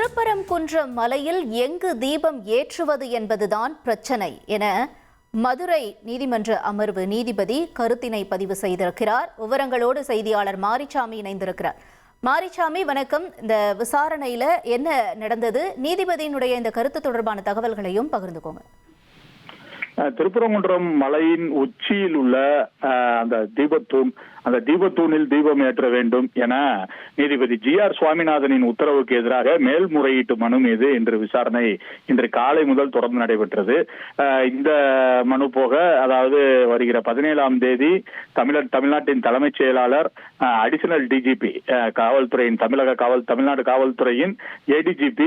திருப்பரங்குன்றம் மலையில் எங்கு தீபம் ஏற்றுவது என்பதுதான் பிரச்சனை என மதுரை நீதிமன்ற அமர்வு நீதிபதி கருத்தினை பதிவு செய்திருக்கிறார். விவரங்களோடு செய்தியாளர் மாரிசாமி இணைந்திருக்கிறார். மாரிசாமி, வணக்கம். இந்த விசாரணையில என்ன நடந்தது, நீதிபதியினுடைய இந்த கருத்து தொடர்பான தகவல்களையும் பகிர்ந்துக்கோங்க. திருப்பரங்குன்றம் மலையின் உச்சியில் உள்ள அந்த தீபத்தூணில் தீபம் ஏற்ற வேண்டும் என நீதிபதி GR சுவாமிநாதனின் உத்தரவுக்கு எதிராக மேல்முறையீட்டு மனு மீது இன்று விசாரணை இன்று காலை முதல் தொடர்ந்து நடைபெற்றது. இந்த மனு போக, அதாவது வருகிற 17ஆம் தேதி தமிழ்நாட்டின் தலைமைச் செயலாளர், அடிஷனல் டிஜிபி காவல்துறையின் தமிழ்நாடு காவல்துறையின் ADGP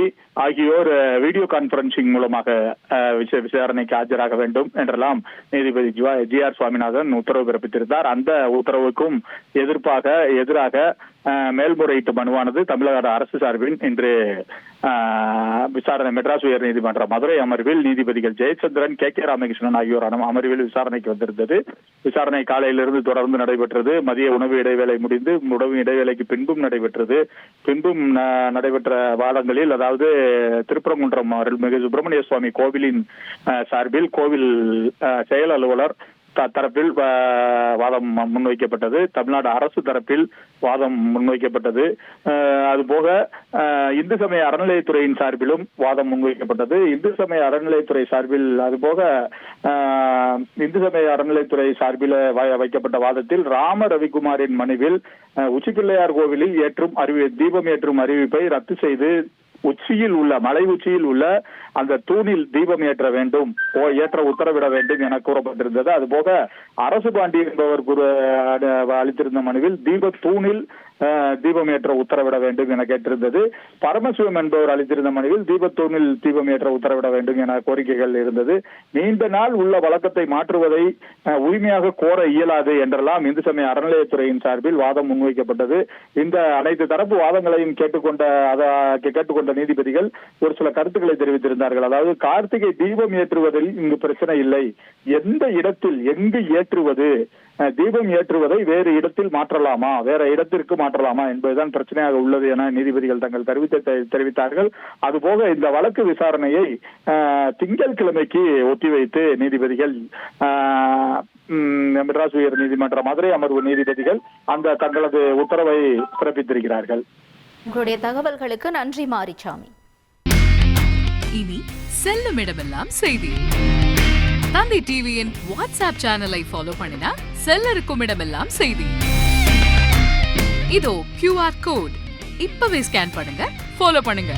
ஆகியோர் வீடியோ கான்பரன்சிங் மூலமாக விசாரணைக்கு ஆஜராக வேண்டும் என்றெல்லாம் நீதிபதி GR சுவாமிநாதன் உத்தரவு பிறப்பித்திருந்தார். அந்த உத்தரவுக்கும் எதிராக மேல்முறையீட்டு மனுவானது தமிழக அரசு சார்பில் இன்று விசாரணை மெட்ராஸ் உயர் நீதிமன்ற மதுரை அமர்வில் நீதிபதிகள் ஜெயச்சந்திரன், KK ராமகிருஷ்ணன் ஆகியோர் அமர்வில் விசாரணைக்கு வந்திருந்தது. விசாரணை காலையிலிருந்து தொடர்ந்து நடைபெற்றது. மதிய உணவு இடைவேளை முடிந்து உணவு இடைவேளைக்கு பின்பும் நடைபெற்ற வாதங்களில், அதாவது திருப்பரங்குன்றம் அருள்மிகு சுப்பிரமணிய சுவாமி கோவிலின் சார்பில் கோவில் செயல் அலுவலர் தரப்பில் வாதம் முன்வைக்கப்பட்டது. தமிழ்நாடு அரசு தரப்பில் வாதம் முன்வைக்கப்பட்டது. அதுபோக இந்து சமய அறநிலையத்துறையின் சார்பிலும் வாதம் முன்வைக்கப்பட்டது. இந்து சமய அறநிலையத்துறை சார்பில் வைக்கப்பட்ட வாதத்தில் ராம ரவிக்குமாரின் மனுவில் உச்சிப்பிள்ளையார் கோவிலில் தீபம் ஏற்றும் அறிவிப்பை ரத்து செய்து மலை உச்சியில் உள்ள அந்த தூணில் தீபம் ஏற்ற உத்தரவிட வேண்டும் என கூறப்பட்டிருந்தது. அதுபோக அரசு பாண்டி என்பவர் அளித்திருந்த மனுவில் தூணில் தீபம் ஏற்ற உத்தரவிட வேண்டும் என கேட்டிருந்தது. பரமசிவம் என்பவர் அளித்திருந்த மனுவில் தீபத்தூணில் தீபம் ஏற்ற உத்தரவிட வேண்டும் என கோரிக்கைகள் இருந்தது. நீண்ட நாள் உள்ள வழக்கத்தை மாற்றுவதை உரிமையாக கோர இயலாது என்றெல்லாம் இந்து சமய அறநிலையத்துறையின் சார்பில் வாதம் முன்வைக்கப்பட்டது. இந்த அனைத்து தரப்பு வாதங்களையும் கேட்டுக்கொண்ட நீதிபதிகள் ஒரு சில கருத்துக்களை தெரிவித்திருந்தார்கள். அதாவது, கார்த்திகை தீபம் ஏற்றுவதில் இங்கு பிரச்சனை இல்லை, எந்த இடத்தில் எங்கு ஏற்றுவது, தீபம் ஏற்றுவதை வேறு இடத்திற்கு மாற்றலாமா என்பதுதான் பிரச்சனையாக உள்ளது என நீதிபதிகள் தங்கள் கருத்தை தெரிவித்தார்கள். அதுபோக இந்த வழக்கு விசாரணையை திங்கட்கிழமைக்கு ஒத்திவைத்து நீதிபதிகள் மெட்ராஸ் உயர் நீதிமன்ற மதுரை அமர்வு நீதிபதிகள் தங்களது உத்தரவை பிறப்பித்திருக்கிறார்கள். உங்களுடைய தகவல்களுக்கு நன்றி மாரிசாமி. இனி செல்லும் இடமெல்லாம் செய்தி. தந்தி டிவியின் வாட்ஸ்அப் சேனலை ஃபாலோ பண்ணினா செல்ல இருக்கும் இடமெல்லாம் செய்தி. இதோ QR கோட் இப்பவே ஸ்கேன் பண்ணுங்க, ஃபாலோ பண்ணுங்க.